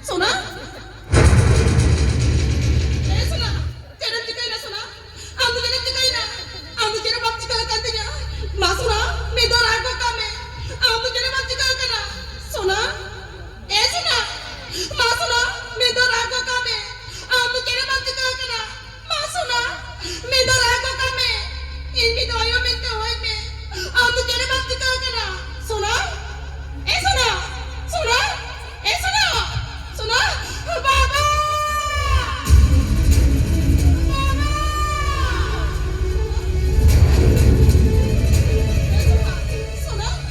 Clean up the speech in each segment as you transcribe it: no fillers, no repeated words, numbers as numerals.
সোনা এ সোনা যেটা টিকাই না সোনা আমি যেটা টিকাই না আমি যেটা বাচ্চা কাল কাঁদতে না মা সোনা মেদর আগো কামে আমি যেটা বাচ্চা কাল কানা সোনা এ সোনা মা সোনা মেদর আগো কামে আমি যেটা বাচ্চা কাল কানা মা সোনা মেদর আগো কামে ইনকি দয়ো মেতে হয় মে আমি যেটা বাচ্চা কাল কানা সোনা এ সোনা সোনা এ সোনা সোনা বাবা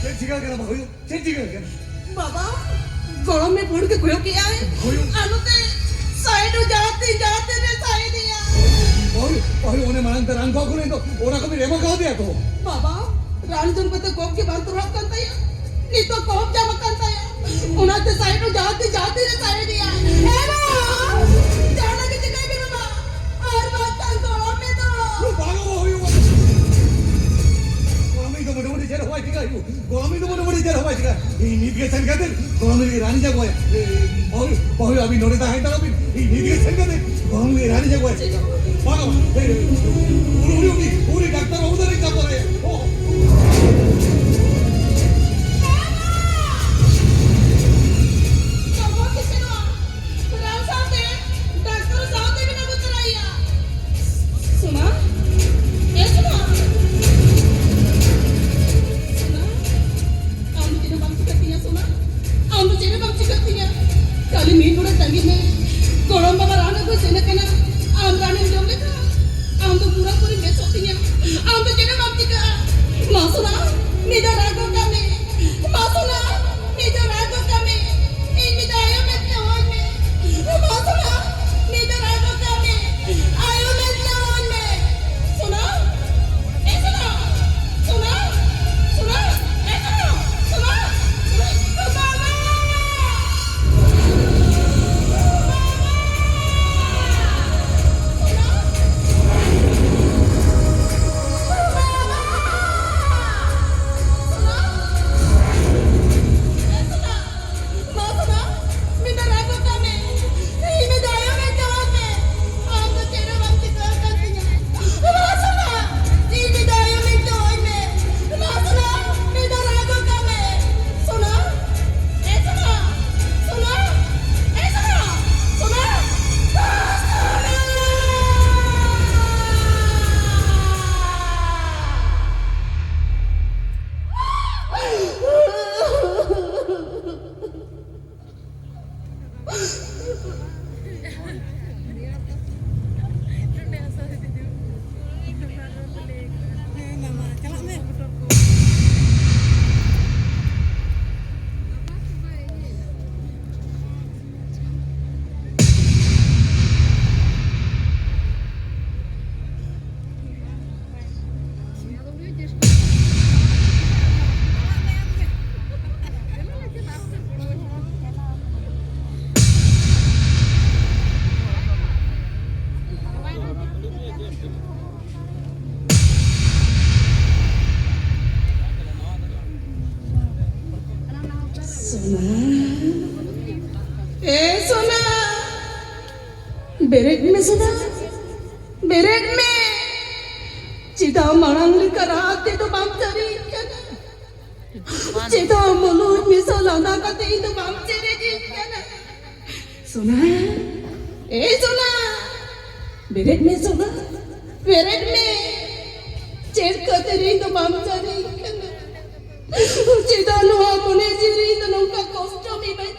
চেঁচিকা কেন ভাই চেঁচিকা কেন बाबा गरम में बुड़ के कोयो किया है अनुते साइड जाते जाते ने साइड दिया भाई भाई उन्हें मानते रंग को नहीं तो ओना कभी रेमो कहा दिया तो बाबा रानजन को तो कोप के बांध रहा करता है नहीं तो कोप जा करता है उन्हें साइड जाते जाते ने साइड दिया है ना जाना की जगह भी ना और बात कर गरम में तो भागो भाई गोलामी तो मोटे-मोटे जेल हुआ ठीक है गोलामी तो मोटे-मोटे जेल हुआ ठीक है ये नीति के संग कहते गोलामी की रानी जगह है भाई भाई अभी नोरे ता है तो अभी ये नीति के संग कहते गोलामी की रानी जगह है भागो पूरी डॉक्टर उधर ही चल रहे हैं बाबा किसे ना राम साहब ने डॉक्टर साहब ने भी ना कुछ कराया सुना ए सुना kali minggu na tangi me gorong baba rana ko sene kana am rane jom le ka am to pura puri me chotinya am to jene mamti ka masuna nida rago ka me masuna nida rago ka me in midaya me tyon me masuna nida rago ka me ayo me tyon me suna eh suna suna suna eh suna suna baba Barack में सुना Barack में चिता मरंग कराते तो बाप चरी चिता मनु मिसो लाना करते तो बाप चरे जी सुना ए सुना बेरेक में सुना बेरेक में चेक करते रही तो बाप चरी चिता नुआ मुने जिरी तो नौका कोस्टो भी बैठ